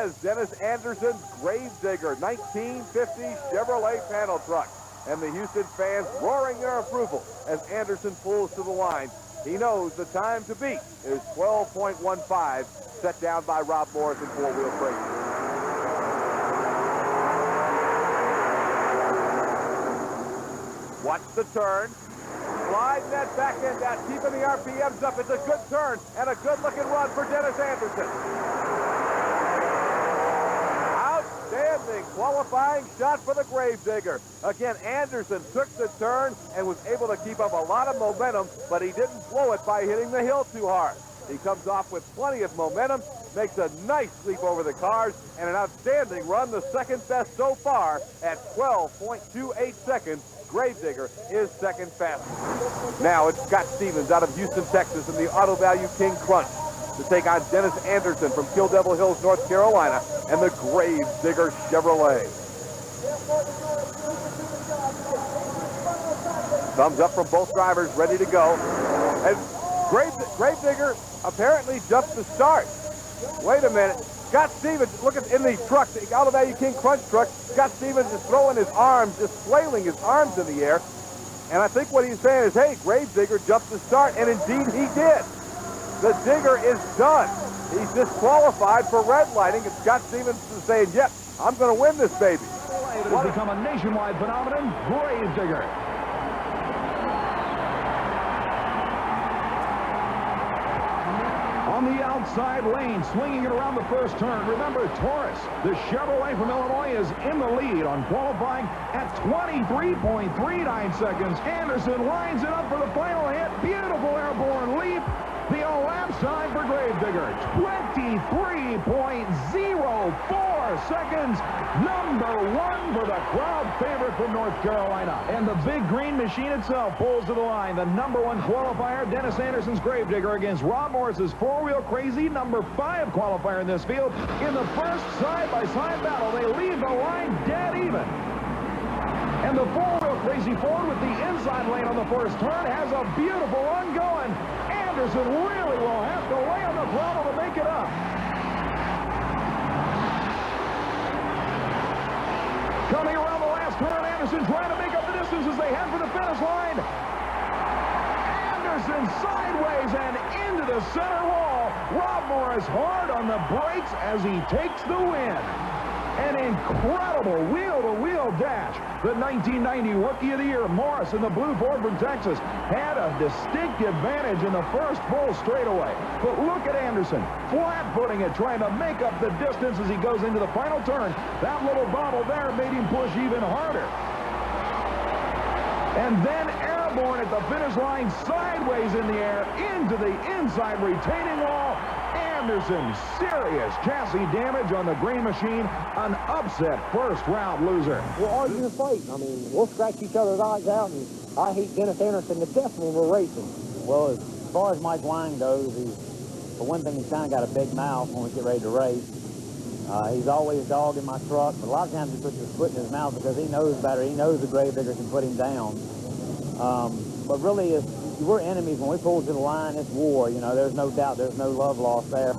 is Dennis Anderson's Gravedigger 1950 Chevrolet panel truck. And the Houston fans roaring their approval as Anderson pulls to the line. He knows the time to beat is 12.15, set down by Rob Morris in four-wheel crazy. Watch the turn. Sliding that back end out, keeping the RPMs up. It's a good turn and a good-looking run for Dennis Anderson. Outstanding qualifying shot for the Gravedigger. Again, Anderson took the turn and was able to keep up a lot of momentum, but he didn't blow it by hitting the hill too hard. He comes off with plenty of momentum, makes a nice sweep over the cars, and an outstanding run, the second best so far at 12.28 seconds. Gravedigger is second fastest. Now it's Scott Stevens out of Houston, Texas in the Auto Value King Crunch to take on Dennis Anderson from Kill Devil Hills, North Carolina, and the Gravedigger Chevrolet. Thumbs up from both drivers, ready to go. And Gravedigger apparently jumped the start. Wait a minute. Scott Stevens, look at in the truck, the Auto Value King Crunch truck, Scott Stevens is throwing his arms, just flailing his arms in the air. And I think what he's saying is, hey, Gravedigger jumped the start, and indeed he did. The digger is done. He's disqualified for redlining, and Scott Stevens is saying, yep, I'm going to win this baby. It has become a nationwide phenomenon, Gravedigger. On the outside lane, swinging it around the first turn. Remember, Taurus, the Chevrolet from Illinois, is in the lead on qualifying at 23.39 seconds. Anderson lines it up for the final hit. Beautiful airborne leap. The elapsed time for Gravedigger, 23.04 seconds. #1 for the crowd favorite from North Carolina. And the big green machine itself pulls to the line. The #1 qualifier, Dennis Anderson's Gravedigger, against Rob Morris's four-wheel crazy #5 qualifier in this field. In the first side-by-side battle, they leave the line dead even. And the four-wheel crazy Ford with the inside lane on the first turn has a beautiful run going. Anderson really will have to lay on the throttle to make it up. Coming around the last turn, Anderson trying to make up the distance as they head for the finish line. Anderson sideways and into the center wall. Rob Morris hard on the brakes as he takes the win. An incredible wheel-to-wheel dash. The 1990 Rookie of the Year, Morris, in the blue Ford from Texas, had a distinct advantage in the first full straightaway. But look at Anderson, flat-footing it, trying to make up the distance as he goes into the final turn. That little bobble there made him push even harder. And then airborne at the finish line, sideways in the air, into the inside retaining wall. Anderson, serious chassis damage on the green machine, an upset first-round loser. We'll argue and fight. I mean, we'll scratch each other's eyes out, and I hate Dennis Anderson to death when we're racing. Well, as far as Mike Wine goes, for one thing, he's kind of got a big mouth when we get ready to race. He's always dogging my truck, but a lot of times he puts his foot in his mouth because he knows better. He knows the Gravedigger can put him down. But really, we're enemies. When we pull to the line, it's war. You know, there's no doubt. There's no love lost there.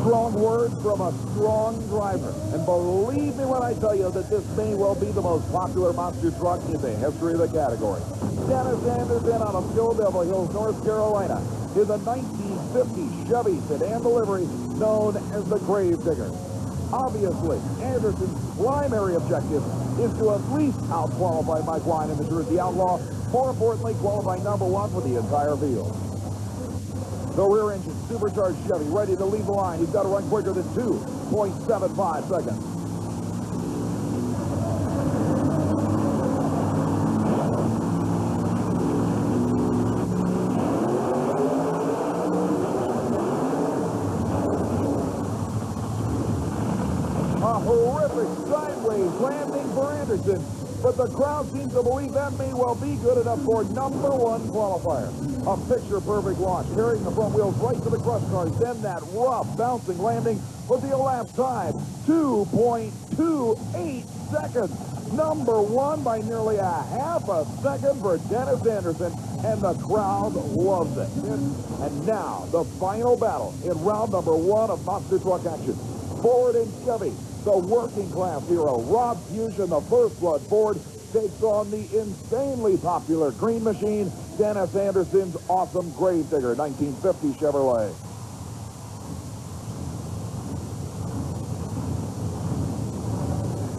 Strong words from a strong driver. And believe me when I tell you that this may well be the most popular monster truck in the history of the category. Dennis Anderson out of Kill Devil Hills, North Carolina, is a 1950 Chevy sedan delivery known as the Gravedigger. Obviously, Anderson's primary objective is to at least out-qualify Mike Wine in the Jersey Outlaw. More importantly, qualify #1 for the entire field. The rear-engine supercharged Chevy ready to lead the line. He's got to run quicker than 2.75 seconds. A horrific sideways landing for Anderson, but the crowd seems to believe that may well be good enough for #1 qualifier. A picture-perfect launch, carrying the front wheels right to the crush cars. Then that rough, bouncing landing with the elapsed time, 2.28 seconds. #1 by nearly a half a second for Dennis Anderson, and the crowd loves it. And now, the final battle in round #1 of Monster Truck Action. Ford and Chevy, the working class hero, Rob Fusion, the First Blood Ford, takes on the insanely popular Green Machine, Dennis Anderson's awesome Gravedigger 1950 Chevrolet.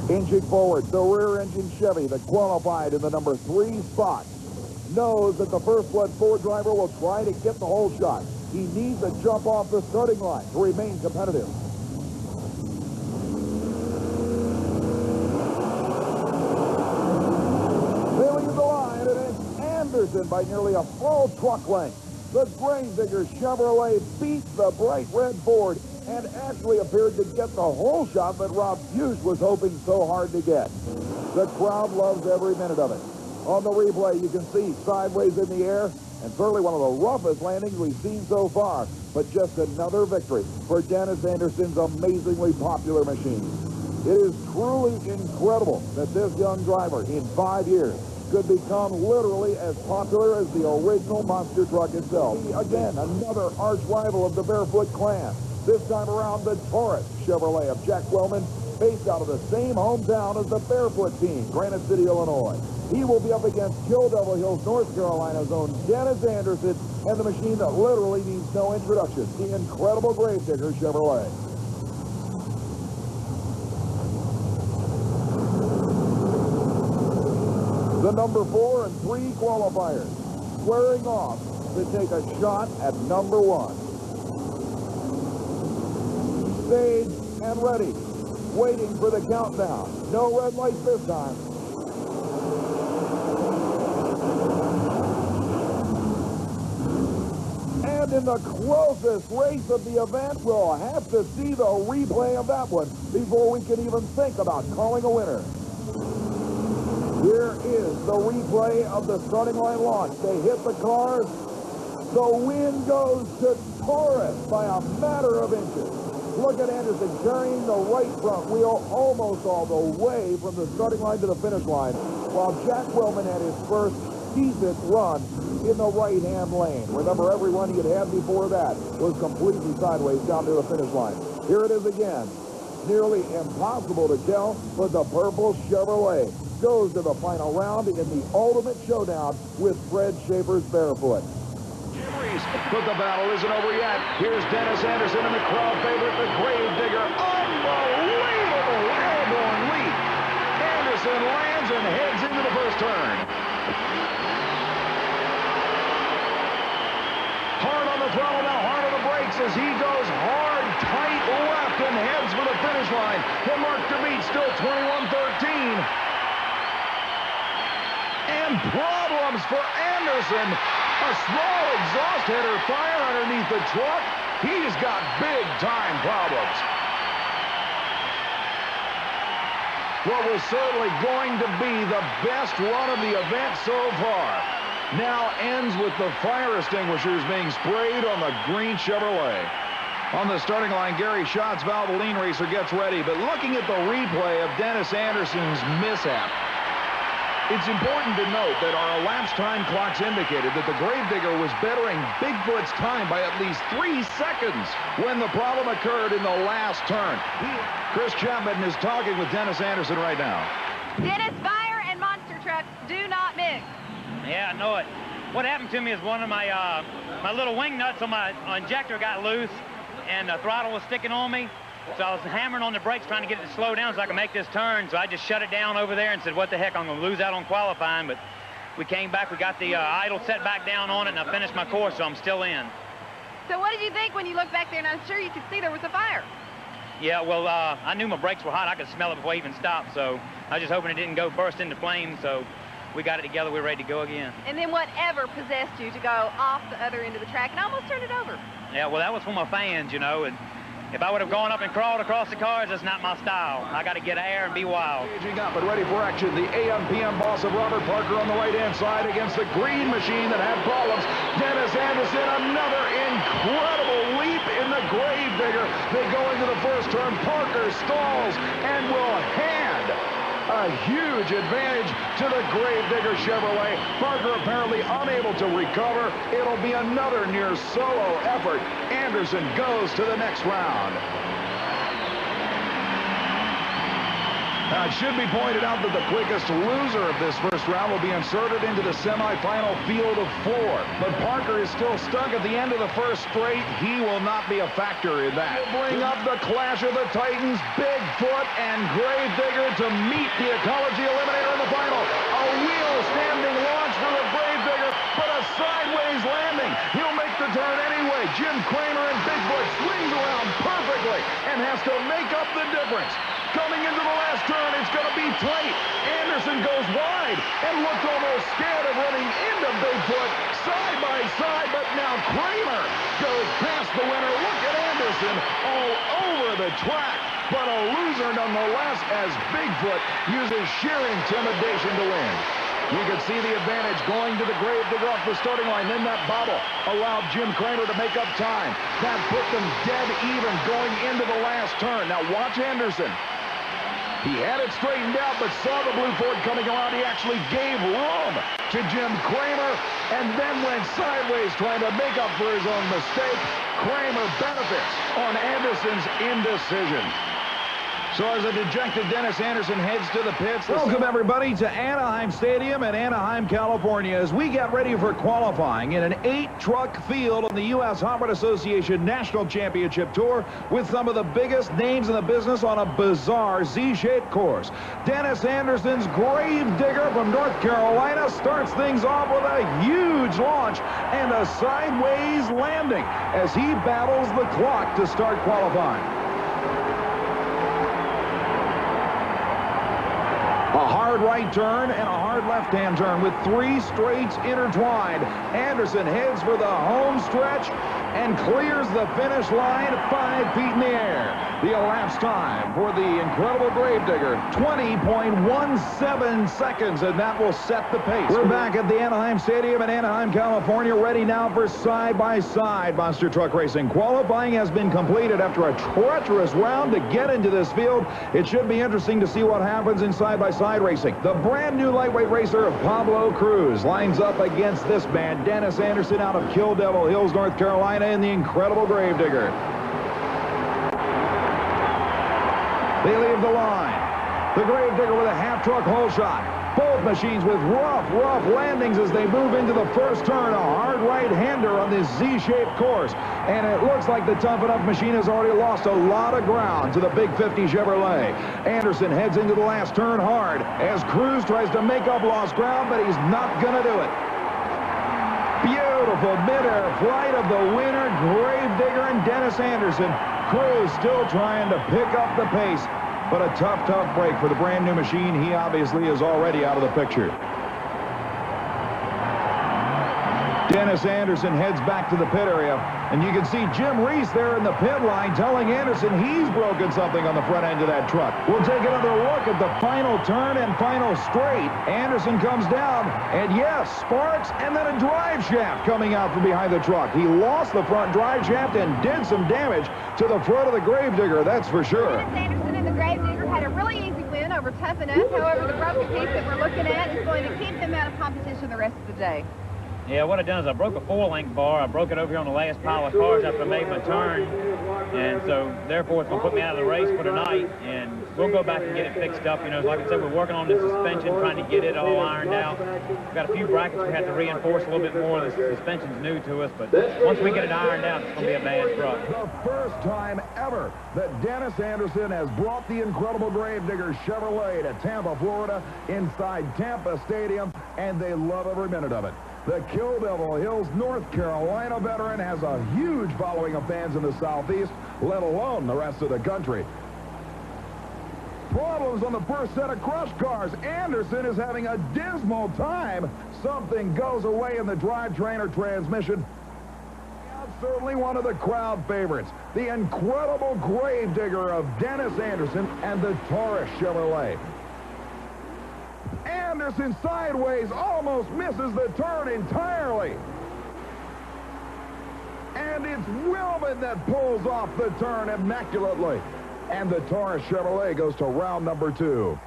Inching forward, the rear-engine Chevy that qualified in the number 3 spot knows that the First Blood Ford driver will try to get the whole shot. He needs to jump off the starting line to remain competitive. Sailing in the line, it is Anderson by nearly a full truck length. The Gravedigger Chevrolet beat the bright red Ford and actually appeared to get the whole shot that Rob Fuchs was hoping so hard to get. The crowd loves every minute of it. On the replay, you can see sideways in the air, and certainly one of the roughest landings we've seen so far, but just another victory for Dennis Anderson's amazingly popular machine. It is truly incredible that this young driver, in 5 years, could become literally as popular as the original monster truck itself. Again, another arch rival of the Barefoot clan. This time around, the Taurus Chevrolet of Jack Wellman, based out of the same hometown as the Barefoot team, Granite City, Illinois. He will be up against Kill Devil Hills, North Carolina's own Dennis Anderson, and the machine that literally needs no introduction, the incredible Gravedigger Chevrolet. The number 4 and 3 qualifiers squaring off to take a shot at number 1. Stage and ready, waiting for the countdown. No red lights this time. And in the closest race of the event, we'll have to see the replay of that one before we can even think about calling a winner. Here is the replay of the starting line launch. They hit the cars. The win goes to Taurus by a matter of inches. Look at Anderson carrying the right front wheel almost all the way from the starting line to the finish line, while Jack Wellman had his first decent run in the right-hand lane. Remember, every run he had had before that was completely sideways down to the finish line. Here it is again. Nearly impossible to tell, but the purple Chevrolet goes to the final round in the ultimate showdown with Fred Schaefer's Barefoot. But the battle isn't over yet. Here's Dennis Anderson and the crowd favorite, the Gravedigger. Unbelievable airborne leap. Anderson lands and heads into the first turn. Hard on the throttle now, hard on the brakes as he goes hard, tight left and heads for the finish line. The mark to beat still 21-13. And problems for Anderson. A small exhaust header fire underneath the truck. He's got big-time problems. What was certainly going to be the best run of the event so far now ends with the fire extinguishers being sprayed on the green Chevrolet. On the starting line, Gary Schott's Valvoline racer gets ready, but looking at the replay of Dennis Anderson's mishap, it's important to note that our elapsed time clocks indicated that the Gravedigger was bettering Bigfoot's time by at least 3 seconds when the problem occurred in the last turn. Chris Chapman is talking with Dennis Anderson right now. Dennis, fire and monster truck do not mix. Yeah, I know it. What happened to me is one of my my little wing nuts on my injector got loose, and the throttle was sticking on me. So I was hammering on the brakes trying to get it to slow down so I could make this turn. So I just shut it down over there and said, what the heck, I'm going to lose out on qualifying. But we came back, we got the idle set back down on it, and I finished my course, so I'm still in. So what did you think when you looked back there? And I'm sure you could see there was a fire. Yeah, well, I knew my brakes were hot. I could smell it before I even stopped. So I was just hoping it didn't go burst into flames. So we got it together. We were ready to go again. And then whatever possessed you to go off the other end of the track and almost turned it over? Yeah, well, that was for my fans, you know. And if I would have gone up and crawled across the cars, that's not my style. I got to get air and be wild. Staging up and ready for action. The AM/PM boss of Robert Parker on the right-hand side against the green machine that had problems. Dennis Anderson, another incredible leap in the Gravedigger. They go into the first turn. Parker stalls and will hand a huge advantage to the Gravedigger Chevrolet. Parker apparently unable to recover. It'll be another near solo effort. Anderson goes to the next round. Now, it should be pointed out that the quickest loser of this first round will be inserted into the semifinal field of 4. But Parker is still stuck at the end of the first straight. He will not be a factor in that. We'll bring up the clash of the Titans, Bigfoot and Gravedigger, to meet the Ecology Eliminator in the final. A wheel standing launch for the Gravedigger, but a sideways landing. He'll make the turn anyway. Jim Cramer and Bigfoot swings around perfectly and has to make up the difference. Coming into the last turn, it's going to be tight. Anderson goes wide and looked almost scared of running into Bigfoot side by side, but now Cramer goes past the winner. Look at Anderson all over the track, but a loser nonetheless as Bigfoot uses sheer intimidation to win. You can see the advantage going to the Gravedigger off the starting line. Then that bobble allowed Jim Cramer to make up time. That put them dead even going into the last turn. Now watch Anderson. He had it straightened out, but saw the blue Ford coming around. He actually gave room to Jim Cramer and then went sideways trying to make up for his own mistake. Cramer benefits on Anderson's indecision. So as a dejected Dennis Anderson heads to the pits. Welcome, everybody, to Anaheim Stadium in Anaheim, California, as we get ready for qualifying in an 8-truck field on the USHRA Association National Championship Tour with some of the biggest names in the business on a bizarre Z-shaped course. Dennis Anderson's Gravedigger from North Carolina starts things off with a huge launch and a sideways landing as he battles the clock to start qualifying. A hard right turn and a hard left-hand turn with 3 straights intertwined. Anderson heads for the home stretch and clears the finish line 5 feet in the air. The elapsed time for the incredible Gravedigger, 20.17 seconds, and that will set the pace. We're back at the Anaheim Stadium in Anaheim, California, ready now for side-by-side monster truck racing. Qualifying has been completed after a treacherous round to get into this field. It should be interesting to see what happens in side-by-side racing. The brand new lightweight racer Pablo Cruz lines up against this man, Dennis Anderson, out of Kill Devil Hills, North Carolina, in the incredible Gravedigger. They leave the line. The Gravedigger with a half-truck hole shot. Both machines with rough landings as they move into the first turn. A hard right-hander on this Z-shaped course. And it looks like the Tough Enough machine has already lost a lot of ground to the Big 50 Chevrolet. Anderson heads into the last turn hard as Cruz tries to make up lost ground, but he's not going to do it. Beautiful mid-air flight of the winner, Gravedigger and Dennis Anderson. Cruz still trying to pick up the pace, but a tough break for the brand new machine. He obviously is already out of the picture. Dennis Anderson heads back to the pit area, and you can see Jim Reese there in the pit line telling Anderson he's broken something on the front end of that truck. We'll take another look at the final turn and final straight. Anderson comes down, and yes, sparks and then a drive shaft coming out from behind the truck. He lost the front drive shaft and did some damage to the front of the Gravedigger, that's for sure. Dennis Anderson and the Gravedigger had a really easy win over Tough Enough. However, the broken piece that we're looking at is going to keep them out of competition the rest of the day. Yeah, what I done is I broke a 4-link bar. I broke it over here on the last pile of cars after I made my turn. And so, therefore, it's going to put me out of the race for tonight. And we'll go back and get it fixed up. You know, like I said, we're working on the suspension, trying to get it all ironed out. We've got a few brackets we have to reinforce a little bit more. The suspension's new to us, but once we get it ironed out, it's going to be a bad truck. The first time ever that Dennis Anderson has brought the incredible Gravedigger Chevrolet to Tampa, Florida, inside Tampa Stadium, and they love every minute of it. The Kill Devil Hills, North Carolina veteran has a huge following of fans in the Southeast, let alone the rest of the country. Problems on the first set of crush cars. Anderson is having a dismal time. Something goes away in the drivetrain or transmission. Certainly one of the crowd favorites. The incredible Gravedigger of Dennis Anderson and the Taurus Chevrolet. Anderson sideways almost misses the turn entirely. And it's Willman that pulls off the turn immaculately. And the Taurus Chevrolet goes to round number 2.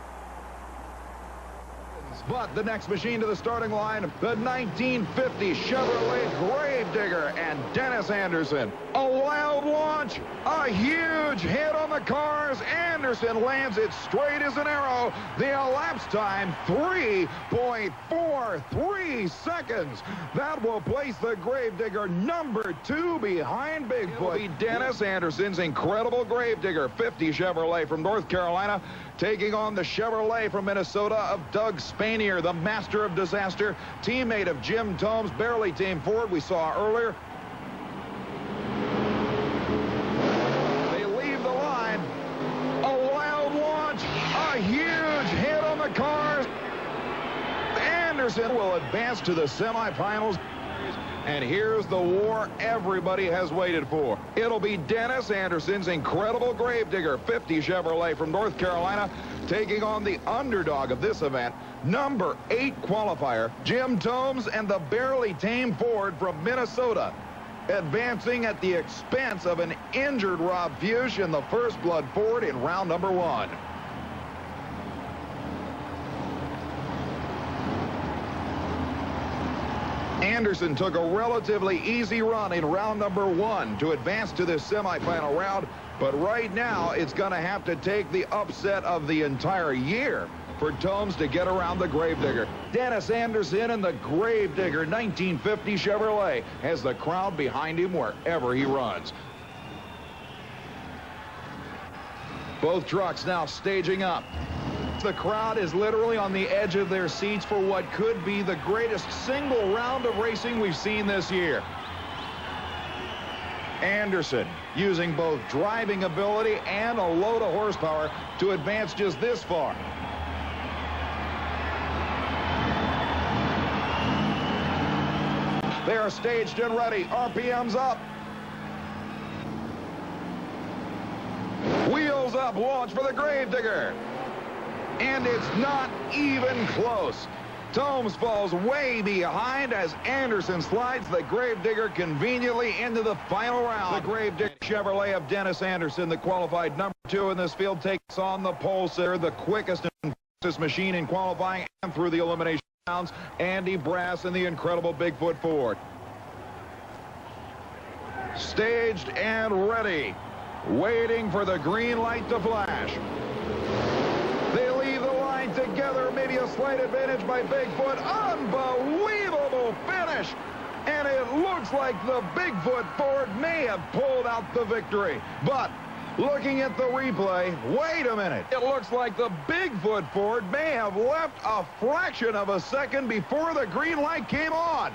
But the next machine to the starting line, the 1950 Chevrolet Gravedigger and Dennis Anderson. A wild launch, a huge hit on the cars. Anderson lands it straight as an arrow. The elapsed time, 3.43 seconds. That will place the Gravedigger number 2 behind Bigfoot. It'll be Dennis Anderson's incredible Gravedigger 50 Chevrolet from North Carolina, taking on the Chevrolet from Minnesota of Doug Spanier, the master of disaster, teammate of Jim Tomes, barely team Ford we saw earlier. They leave the line. A wild launch, a huge hit on the cars. Anderson will advance to the semifinals. And here's the war everybody has waited for. It'll be Dennis Anderson's incredible Gravedigger 50 Chevrolet from North Carolina taking on the underdog of this event, number 8 qualifier, Jim Tomes and the barely tame Ford from Minnesota, advancing at the expense of an injured Rob Fuchs in the First Blood Ford in round number 1. Anderson took a relatively easy run in round number 1 to advance to this semifinal round, but right now it's going to have to take the upset of the entire year for Tomes to get around the Gravedigger. Dennis Anderson and the Gravedigger 1950 Chevrolet has the crowd behind him wherever he runs. Both trucks now staging up. The crowd is literally on the edge of their seats for what could be the greatest single round of racing we've seen this year. Anderson using both driving ability and a load of horsepower to advance just this far. They are staged and ready. RPM's up. Wheels up, launch for the Gravedigger. And it's not even close. Tomes falls way behind as Anderson slides the Gravedigger conveniently into the final round. The Gravedigger Chevrolet of Dennis Anderson, the qualified number 2 in this field, takes on the pole sitter, the quickest and fastest machine in qualifying and through the elimination rounds, Andy Brass and the incredible Bigfoot Ford. Staged and ready, waiting for the green light to flash. They leave the line together, maybe a slight advantage by Bigfoot. Unbelievable finish. And it looks like the Bigfoot Ford may have pulled out the victory. But looking at the replay, wait a minute. It looks like the Bigfoot Ford may have left a fraction of a second before the green light came on.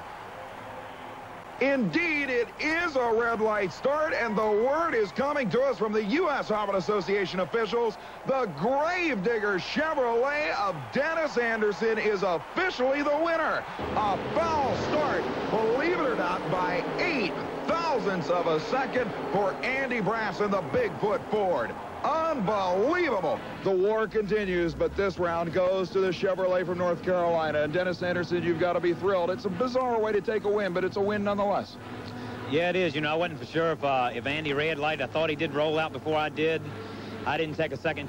Indeed, it is a red light start, and the word is coming to us from the USHRA Association officials. The Gravedigger Chevrolet of Dennis Anderson is officially the winner. A foul start, believe it or not, by 8 thousandths of a second for Andy Brass and the Bigfoot Ford. Unbelievable. The war continues, but this round goes to the Chevrolet from North Carolina. And Dennis Anderson, you've got to be thrilled. It's a bizarre way to take a win, but it's a win nonetheless. Yeah, it is. You know, I wasn't for sure if Andy red light. I thought he did roll out before I did. I didn't take a second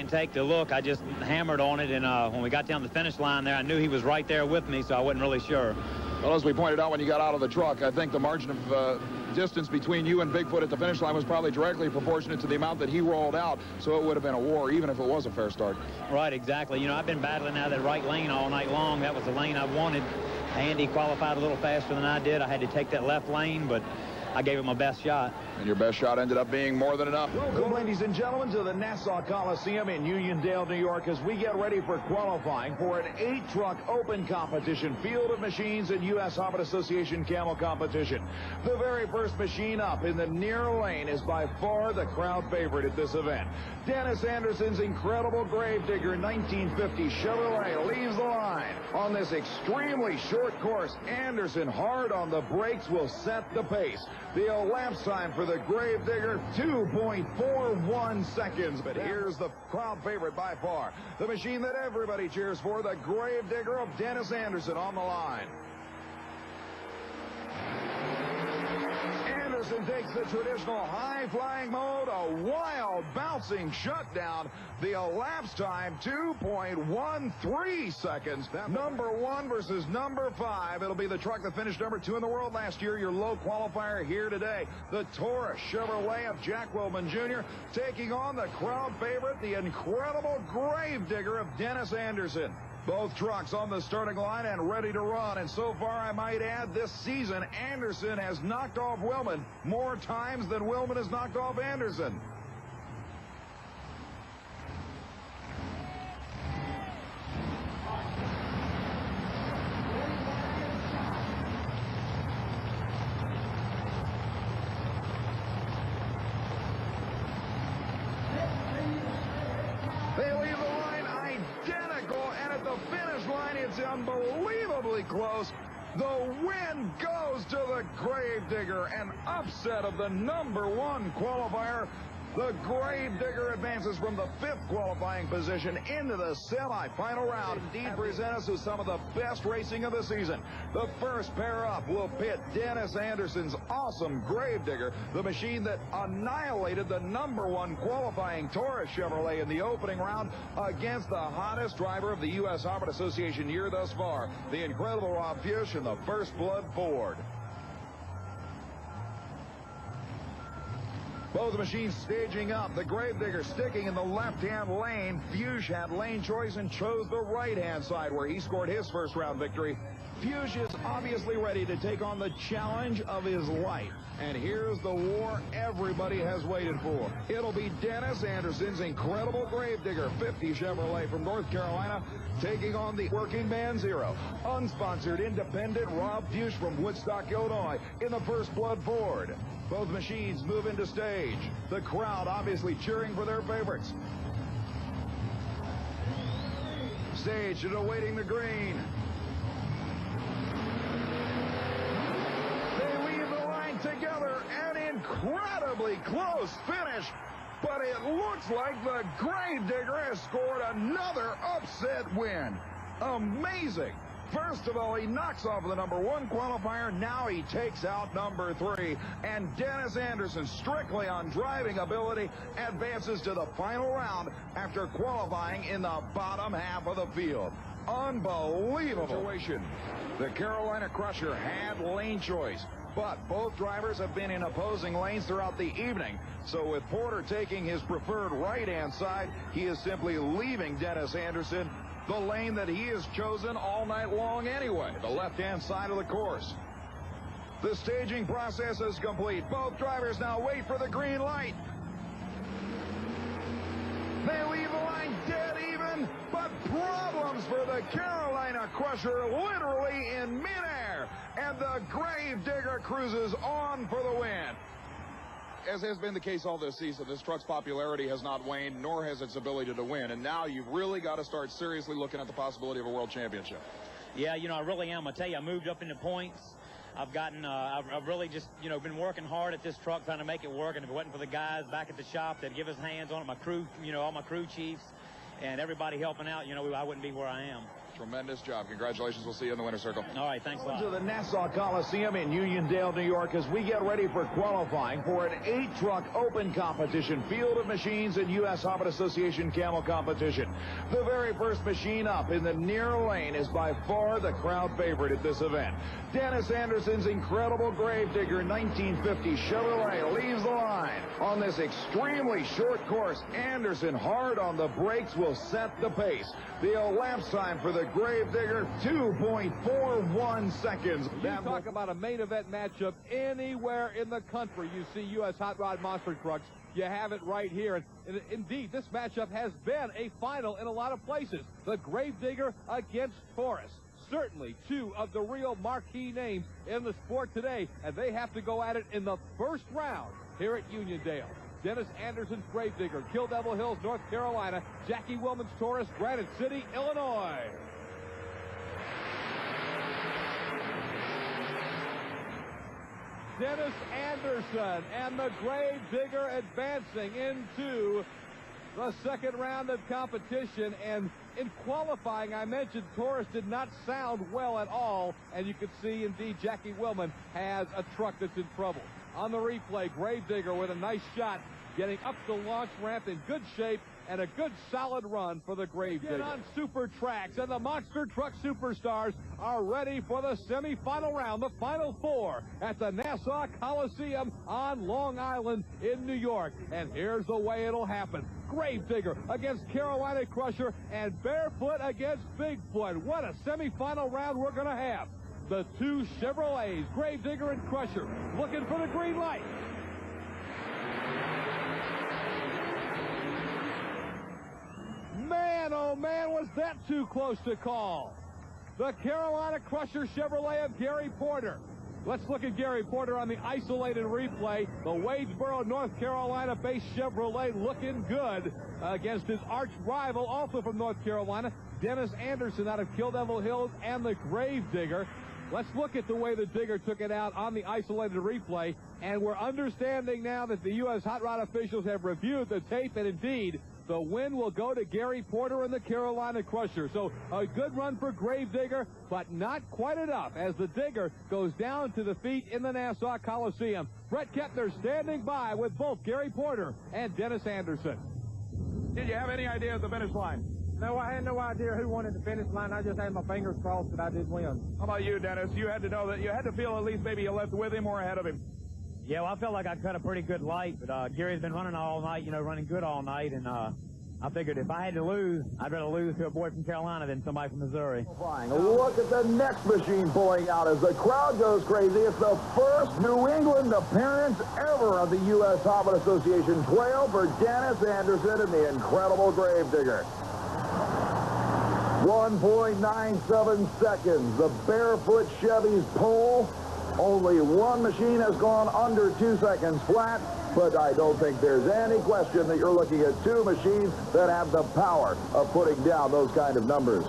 take to look. I just hammered on it, and when we got down the finish line there, I knew he was right there with me, so I wasn't really sure. Well, as we pointed out when you got out of the truck, I think the margin of distance between you and Bigfoot at the finish line was probably directly proportionate to the amount that he rolled out, so it would have been a war even if it was a fair start. Right, exactly. You know, I've been battling out of that right lane all night long. That was the lane I wanted. Andy qualified a little faster than I did. I had to take that left lane, but I gave it my best shot. And your best shot ended up being more than enough. Welcome, ladies and gentlemen, to the Nassau Coliseum in Uniondale, New York, as we get ready for qualifying for an 8-truck open competition, field of machines and U.S. Hobbit Association camel competition. The very first machine up in the near lane is by far the crowd favorite at this event. Dennis Anderson's incredible Gravedigger 1950 Chevrolet leaves the line. On this extremely short course, Anderson hard on the brakes will set the pace. The elapsed time for the Gravedigger, 2.41 seconds. But here's the crowd favorite by far. The machine that everybody cheers for, the Gravedigger of Dennis Anderson on the line. Anderson takes the traditional high-flying mode, a wild bouncing shutdown. The elapsed time, 2.13 seconds. Number 1 versus number 5. It'll be the truck that finished number 2 in the world last year. Your low qualifier here today. The Taurus Chevrolet of Jack Wilman Jr. taking on the crowd favorite, the incredible Gravedigger of Dennis Anderson. Both trucks on the starting line and ready to run. And so far, I might add, this season, Anderson has knocked off Wilman more times than Wilman has knocked off Anderson. They leave the line identical, and at the finish line, it's unbelievably close. The win goes to the Gravedigger, an upset of the number 1 qualifier. The Gravedigger advances from the 5th qualifying position into the semifinal round. Indeed, present us with some of the best racing of the season. The first pair up will pit Dennis Anderson's awesome Gravedigger, the machine that annihilated the number 1 qualifying Taurus Chevrolet in the opening round, against the hottest driver of the USHRA Association year thus far, the incredible Rob Fuchs in the First Blood Ford. Both machines staging up. The Gravedigger sticking in the left-hand lane. Fuchs had lane choice and chose the right-hand side, where he scored his first-round victory. Fuchs is obviously ready to take on the challenge of his life. And here's the war everybody has waited for. It'll be Dennis Anderson's incredible Gravedigger 50 Chevrolet from North Carolina taking on the Working Man's Hero, unsponsored independent Rob Fuchs from Woodstock, Illinois, in the First Blood Ford. Both machines move into stage. The crowd obviously cheering for their favorites. Staged and awaiting the green. They leave the line together. An incredibly close finish. But it looks like the Gravedigger has scored another upset win. Amazing. First of all, he knocks off the number 1 qualifier. Now he takes out number 3. And Dennis Anderson, strictly on driving ability, advances to the final round after qualifying in the bottom half of the field. Unbelievable situation. The Carolina Crusher had lane choice, but both drivers have been in opposing lanes throughout the evening. So with Porter taking his preferred right-hand side, he is simply leaving Dennis Anderson the lane that he has chosen all night long anyway, the left-hand side of the course. The staging process is complete. Both drivers now wait for the green light. They leave the line dead even, but problems for the Carolina Crusher literally in midair. And the Gravedigger cruises on for the win. As has been the case all this season, this truck's popularity has not waned, nor has its ability to win. And now you've really got to start seriously looking at the possibility of a world championship. Yeah, I really am. I tell you, I moved up into points. I've really just, been working hard at this truck, trying to make it work. And if it wasn't for the guys back at the shop that give us hands on it, my crew, all my crew chiefs, and everybody helping out, I wouldn't be where I am. Tremendous job. Congratulations. We'll see you in the winner's circle. All right. Thanks a lot. To the Nassau Coliseum in Uniondale, New York, as we get ready for qualifying for an 8-truck open competition, Field of Machines and U.S. Hobbit Association Camel competition. The very first machine up in the near lane is by far the crowd favorite at this event. Dennis Anderson's incredible Gravedigger 1950 Chevrolet leaves the line. On this extremely short course, Anderson hard on the brakes will set the pace. The elapsed time for the Gravedigger, 2.41 seconds. You talk about a main event matchup anywhere in the country. You see U.S. Hot Rod Monster Trucks. You have it right here. And indeed, this matchup has been a final in a lot of places. The Gravedigger against Taurus. Certainly two of the real marquee names in the sport today, and they have to go at it in the first round here at Uniondale. Dennis Anderson's Gravedigger, Kill Devil Hills, North Carolina. Jackie Wilman's Taurus, Granite City, Illinois. Dennis Anderson and the Gravedigger advancing into the second round of competition, and In qualifying, I mentioned Torres did not sound well at all, and you can see, indeed, Jackie Willman has a truck that's in trouble. On the replay, Gravedigger with a nice shot, getting up the launch ramp in good shape, and a good solid run for the Gravedigger. On Super Tracks, and the Monster Truck Superstars are ready for the semifinal round, the Final Four, at the Nassau Coliseum on Long Island in New York. And here's the way it'll happen. Gravedigger against Carolina Crusher, and Barefoot against Bigfoot. What a semifinal round we're going to have. The two Chevrolets, Gravedigger and Crusher, looking for the green light. Man, oh man, was that too close to call. The Carolina Crusher Chevrolet of Gary Porter. Let's look at Gary Porter on the isolated replay. The Wadesboro, North Carolina-based Chevrolet looking good against his arch rival, also from North Carolina, Dennis Anderson out of Kill Devil Hills, and the Gravedigger. Let's look at the way the Digger took it out on the isolated replay, and we're understanding now that the U.S. Hot Rod officials have reviewed the tape, and indeed, the win will go to Gary Porter and the Carolina Crusher. So a good run for Gravedigger, but not quite enough as the Digger goes down to defeat in the Nassau Coliseum. Brett Kepner standing by with both Gary Porter and Dennis Anderson. Did you have any idea of the finish line? No, I had no idea who won at the finish line. I just had my fingers crossed that I did win. How about you, Dennis? You had to know that you had to feel at least maybe you left with him or ahead of him. Yeah, well, I felt like I cut a pretty good light, but Gary's been running all night, running good all night, and I figured if I had to lose, I'd rather lose to a boy from Carolina than somebody from Missouri. Look at the next machine pulling out as the crowd goes crazy. It's the first New England appearance ever of the U.S. Hot Rod Association 12 for Dennis Anderson and the incredible Gravedigger. 1.97 seconds. The Barefoot Chevy's pole. Only one machine has gone under 2 seconds flat, but I don't think there's any question that you're looking at two machines that have the power of putting down those kind of numbers.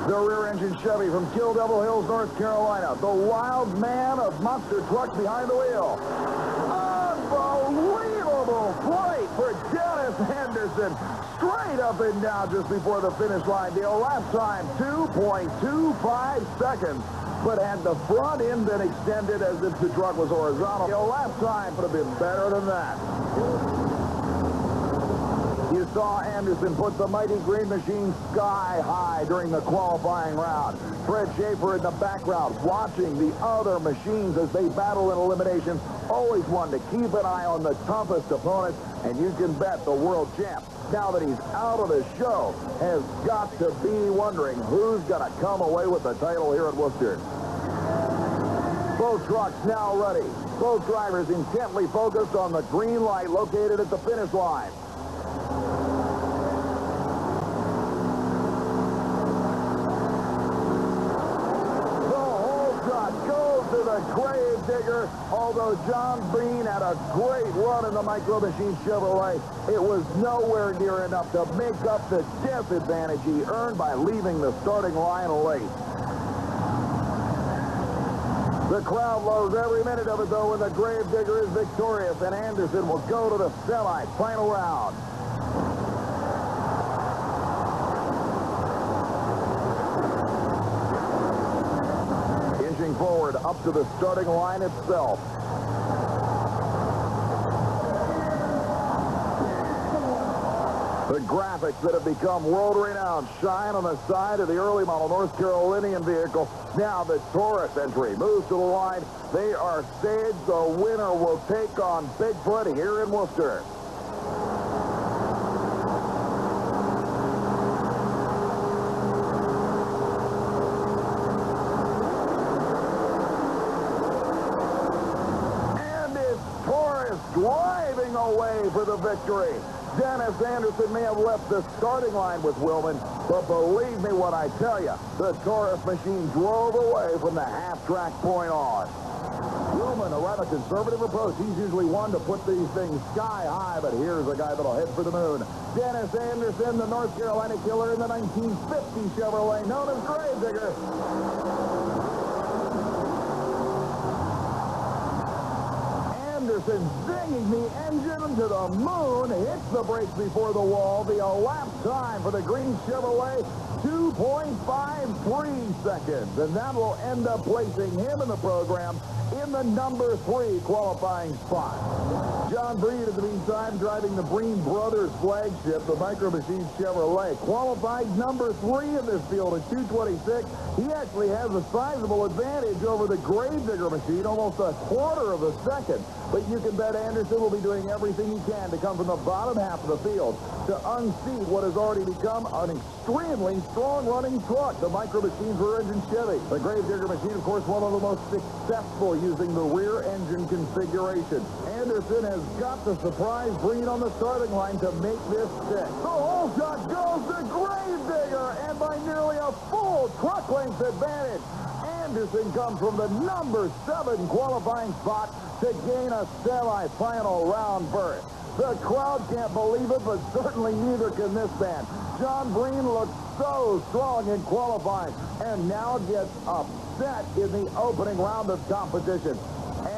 The rear-engine Chevy from Kill Devil Hills, North Carolina. The wild man of monster trucks behind the wheel. Unbelievable play for Dennis Anderson. Straight up and down just before the finish line. The lap time, 2.25 seconds. But had the front end been extended as if the truck was horizontal, the lap time would have been better than that. You saw Anderson put the mighty green machine sky high during the qualifying round. Fred Schaefer in the background watching the other machines as they battle in elimination. Always one to keep an eye on the toughest opponents, and you can bet the world champ, now that he's out of the show, has got to be wondering who's going to come away with the title here at Worcester. Both trucks now ready. Both drivers intently focused on the green light located at the finish line. To the Gravedigger, although John Bean had a great run in the Micro Machine Chevrolet, it was nowhere near enough to make up the disadvantage he earned by leaving the starting line late. The crowd loves every minute of it, though, when the Gravedigger is victorious, and Anderson will go to the semi-final round. Forward up to the starting line itself. The graphics that have become world-renowned shine on the side of the early model North Carolinian vehicle. Now the Taurus entry moves to the line. They are staged. The winner will take on Bigfoot here in Worcester. Driving away for the victory. Dennis Anderson may have left the starting line with Willman, but believe me when I tell you, the Taurus machine drove away from the half-track point on. Willman, a rather conservative approach. He's usually one to put these things sky high, but here's a guy that'll head for the moon. Dennis Anderson, the North Carolina killer in the 1950 Chevrolet, known as Gravedigger. Anderson zinging the engine to the moon, hits the brakes before the wall. The elapsed time for the green Chevrolet, 2.53 seconds. And that will end up placing him in the program in the number 3 qualifying spot. John Breed, in the meantime, driving the Breen Brothers flagship, the Micro Machines Chevrolet. Qualified number 3 in this field at 2:26. He actually has a sizable advantage over the Gravedigger machine, almost a quarter of a second. But you can bet Anderson will be doing everything he can to come from the bottom half of the field to unseat what has already become an extremely strong-running truck, the Micro Machines rear-engine Chevy. The Gravedigger machine, of course, one of the most successful using the rear-engine configuration. Anderson has got to surprise Breen on the starting line to make this stick. The whole shot goes to Gravedigger, and by nearly a full truck length advantage, Anderson comes from the number 7 qualifying spot to gain a semi-final round berth. The crowd can't believe it, but certainly neither can this man. John Breen looked so strong in qualifying and now gets upset in the opening round of competition.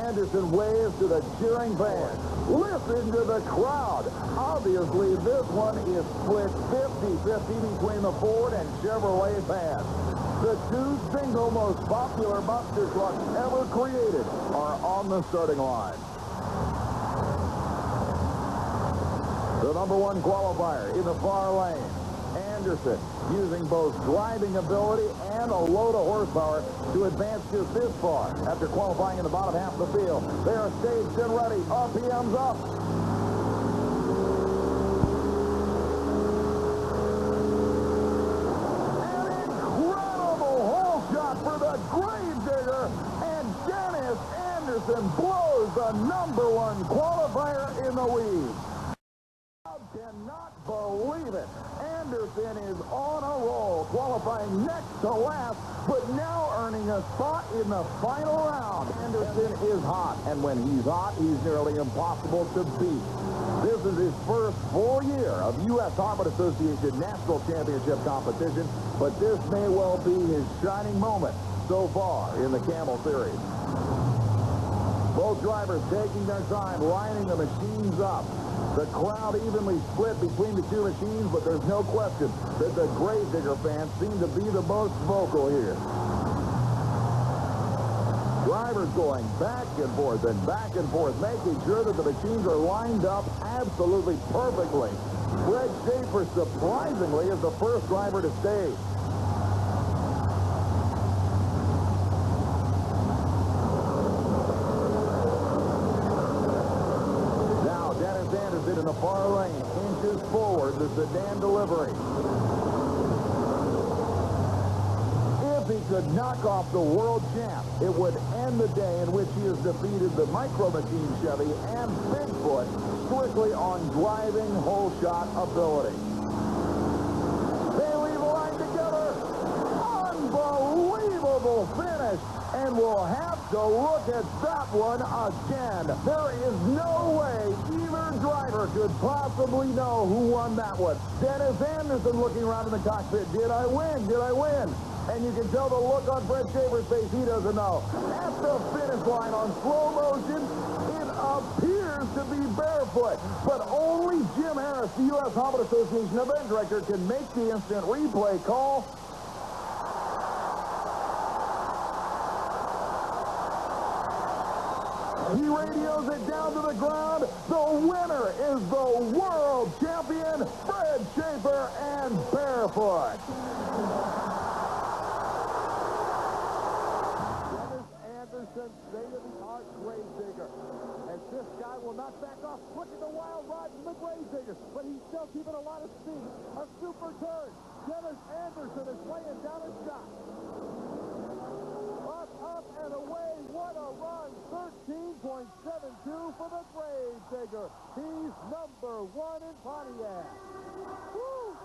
Anderson waves to the cheering fans. Listen to the crowd. Obviously, this one is split 50-50 between the Ford and Chevrolet fans. The 2 single most popular monster trucks ever created are on the starting line. The number 1 qualifier in the far lane. Anderson using both driving ability and a load of horsepower to advance just this far after qualifying in the bottom half of the field. They are staged and ready. RPM's up. An incredible hole shot for the Gravedigger, and Dennis Anderson blows the number 1 qualifier in the lead. Cannot believe it. Anderson is on a roll, qualifying next to last, but now earning a spot in the final round. Anderson is hot, and when he's hot, he's nearly impossible to beat. This is his first full year of USHRA Association National Championship competition, but this may well be his shining moment so far in the Camel Series. Both drivers taking their time, lining the machines up. The crowd evenly split between the 2 machines, but there's no question that the Gravedigger fans seem to be the most vocal here. Drivers going back and forth, making sure that the machines are lined up absolutely perfectly. Fred Schaefer, surprisingly, is the first driver to stage. In the far lane, inches forward, the sedan delivery. If he could knock off the world champ, it would end the day in which he has defeated the Micro Machine Chevy and Bigfoot strictly on driving hole shot ability. They leave the line together. Unbelievable finish. And we'll have to look at that one again. There is no way either driver could possibly know who won that one. Dennis Anderson looking around in the cockpit. Did I win? Did I win? And you can tell the look on Fred Schaefer's face. He doesn't know. At the finish line on slow motion, it appears to be Barefoot. But only Jim Harris, the U.S. Hobbit Association event director, can make the instant replay call. He radios it down to the ground. The winner is the world champion, Fred Schaefer and Barefoot. Dennis Anderson, state-of-the-art Gravedigger. And this guy will not back off. Look at the wild ride from the Gravedigger, but he's still keeping a lot of speed. A super turn. Dennis Anderson is laying down a shot. Up and away. What a run. 13.72 for the Gravedigger. He's number 1 in Pontiac. Woo!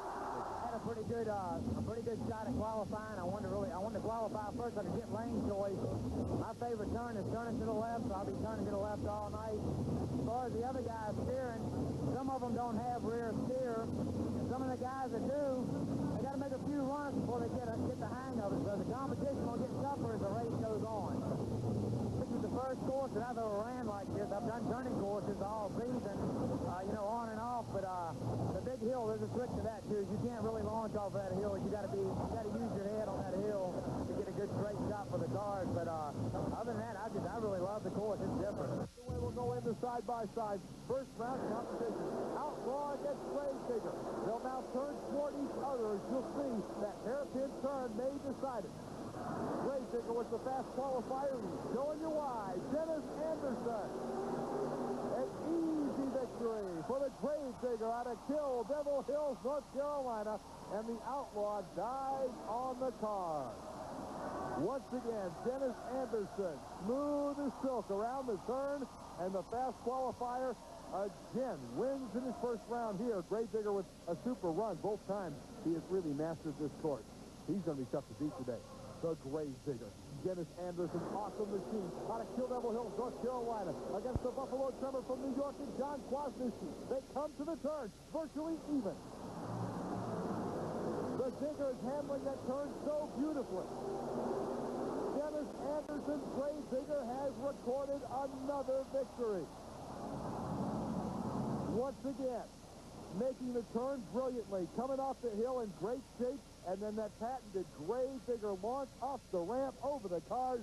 Had a pretty good shot at qualifying. I wanted to qualify first on a get lane choice. My favorite turn is turning to the left, so I'll be turning to the left all night. As far as the other guys steering, some of them don't have rear steer. And some of the guys that do, they got to make a few runs before they get the hang of it. So the competition will get tougher as the race goes on. This is the first course that I've ever ran like this. I've done turning there's a trick to that too. You can't really launch off of that hill. You got to use your head on that hill to get a good straight shot for the cars. But other than that, I really love the course. It's different. The way we'll go into side-by-side. First round competition. Outlaw against Gravedigger. They'll now turn toward each other. As you'll see, that hairpin turn may decide it. Gravedigger was the fast qualifier. Showing you why. Dennis Anderson. An easy victory for the Gravedigger out of Kill Devil Hills, North Carolina. And the Outlaw dies on the car. Once again, Dennis Anderson, smooth as silk around the turn, and the fast qualifier again wins in his first round here. Gravedigger with a super run both times. He has really mastered this course. He's going to be tough to beat today. The Gravedigger. Dennis Anderson, awesome machine out of Kill Devil Hills, North Carolina, against the Buffalo Tremor from New York and John Kwasniewski. They come to the turn, virtually even. The Digger is handling that turn so beautifully. Dennis Anderson's Gravedigger has recorded another victory. Once again, making the turn brilliantly, coming off the hill in great shape, and then that patented Gravedigger launch off the ramp over the cars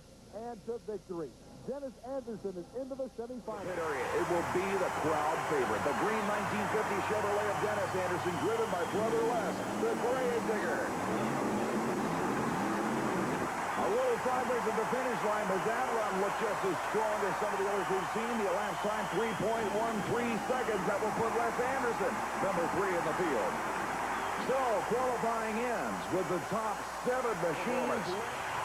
and to victory. Dennis Anderson is into the semifinals. It will be the crowd favorite. The green 1950 Chevrolet of Dennis Anderson, driven by Brother Les, the Gravedigger. A little sideways at the finish line, but that run looked just as strong as some of the others we've seen. The elapsed time, 3.13 seconds. That will put Les Anderson, number 3 in the field. So, qualifying ends with the top 7 machines.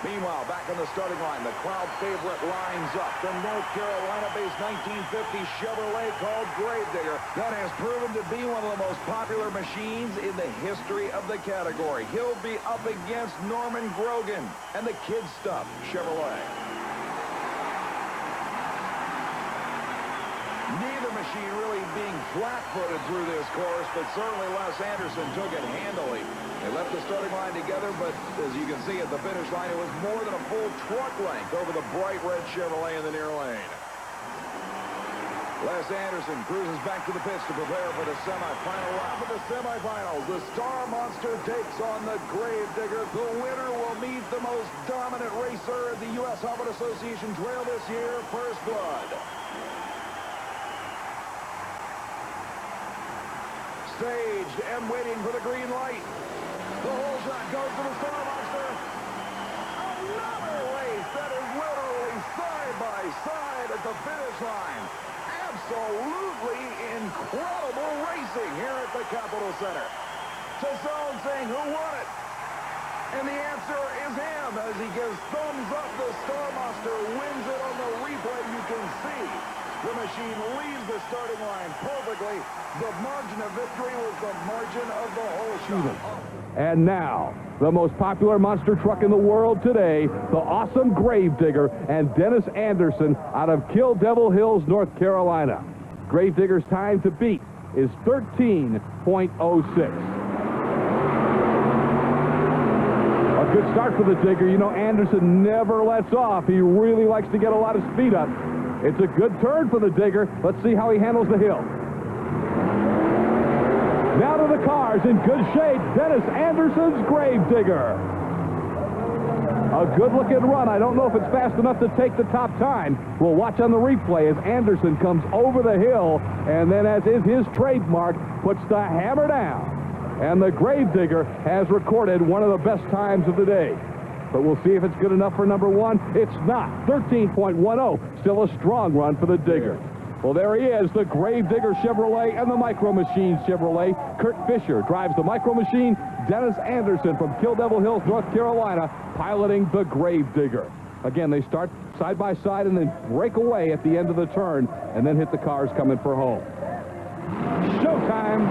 Meanwhile, back in the starting line, the crowd favorite lines up. The North Carolina-based 1950 Chevrolet called Gravedigger. That has proven to be one of the most popular machines in the history of the category. He'll be up against Norman Grogan and the Kid Stuff Chevrolet. Neither machine really being flat-footed through this course, but certainly Les Anderson took it handily. They left the starting line together, but as you can see at the finish line, it was more than a full truck length over the bright red Chevrolet in the near lane. Les Anderson cruises back to the pits to prepare for the semifinal lap of the semifinals. The Star Monster takes on the Gravedigger. The winner will meet the most dominant racer at the U.S. Hubbard Association Trail this year, First Blood. Staged and waiting for the green light. The whole shot goes to the Star Monster. Another race that is literally side by side at the finish line. Absolutely incredible racing here at the Capitol Center. Tassone saying, who won it? And the answer is him as he gives thumbs up. The Star Monster wins it on the replay. You can see the machine leaves the starting line perfectly. The margin of victory was the margin of the whole shot. And now, the most popular monster truck in the world today, the awesome Gravedigger and Dennis Anderson out of Kill Devil Hills, North Carolina. Gravedigger's time to beat is 13.06. A good start for the Digger. You know, Anderson never lets off. He really likes to get a lot of speed up. It's a good turn for the Digger. Let's see how he handles the hill. Now to the cars in good shape. Dennis Anderson's Gravedigger. A good-looking run. I don't know if it's fast enough to take the top time. We'll watch on the replay as Anderson comes over the hill and then, as is his trademark, puts the hammer down. And the Gravedigger has recorded one of the best times of the day. But we'll see if it's good enough for number 1. It's not. 13.10. Still a strong run for the Digger. Well, there he is, the Gravedigger Chevrolet and the Micro Machines Chevrolet. Kurt Fisher drives the Micro Machine. Dennis Anderson from Kill Devil Hills, North Carolina, piloting the Gravedigger. Again, they start side by side and then break away at the end of the turn and then hit the cars coming for home. Showtime.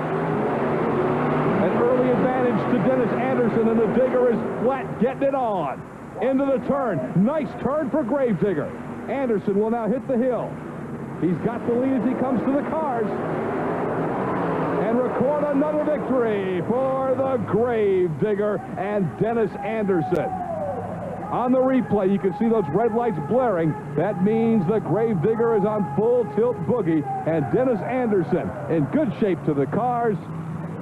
An early advantage to Dennis Anderson, and the Digger is flat getting it on. Into the turn. Nice turn for Gravedigger. Anderson will now hit the hill. He's got the lead as he comes to the cars. And record another victory for the Gravedigger and Dennis Anderson. On the replay, you can see those red lights blaring. That means the Gravedigger is on full tilt boogie, and Dennis Anderson in good shape to the cars.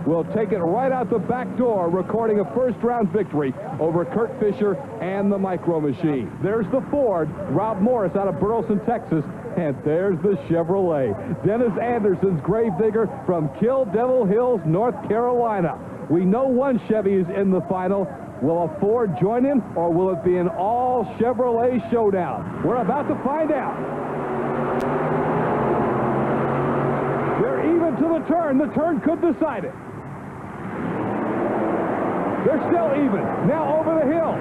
will take it right out the back door, recording a first-round victory over Kurt Fisher and the Micro Machine. There's the Ford, Rob Morris out of Burleson, Texas, and there's the Chevrolet, Dennis Anderson's Gravedigger from Kill Devil Hills, North Carolina. We know one Chevy is in the final. Will a Ford join in, or will it be an all-Chevrolet showdown? We're about to find out. They're even to the turn. The turn could decide it. They're still even. Now over the hill.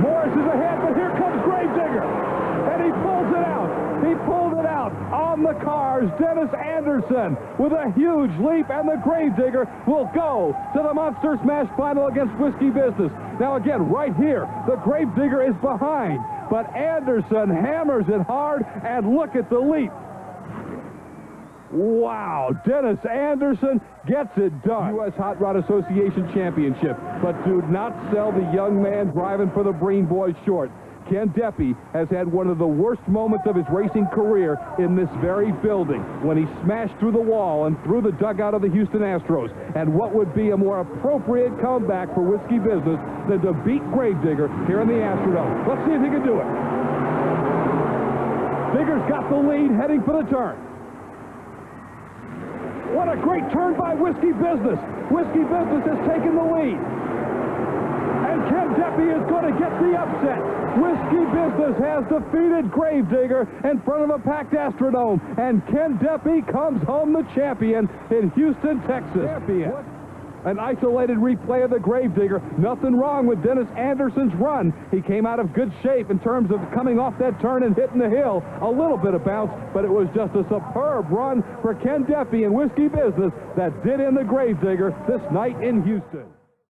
Morris is ahead, but here comes Gravedigger. And he pulls it out. He pulled it out on the cars. Dennis Anderson with a huge leap, and the Gravedigger will go to the Monster Smash final against Whiskey Business. Now again, right here, the Gravedigger is behind, but Anderson hammers it hard, and look at the leap. Wow, Dennis Anderson gets it done. U.S. Hot Rod Association Championship, but do not sell the young man driving for the Breen Boys short. Ken Deppie has had one of the worst moments of his racing career in this very building when he smashed through the wall and through the dugout of the Houston Astros. And what would be a more appropriate comeback for Whiskey Business than to beat Gravedigger here in the Astrodome? Let's see if he can do it. Digger's got the lead, heading for the turn. What a great turn by Whiskey Business. Whiskey Business has taken the lead. And Ken Deppie is going to get the upset. Whiskey Business has defeated Gravedigger in front of a packed Astrodome. And Ken Deppie comes home the champion in Houston, Texas. An isolated replay of the Gravedigger. Nothing wrong with Dennis Anderson's run. He came out of good shape in terms of coming off that turn and hitting the hill. A little bit of bounce, but it was just a superb run for Ken Deppie and Whiskey Business that did in the Gravedigger this night in Houston.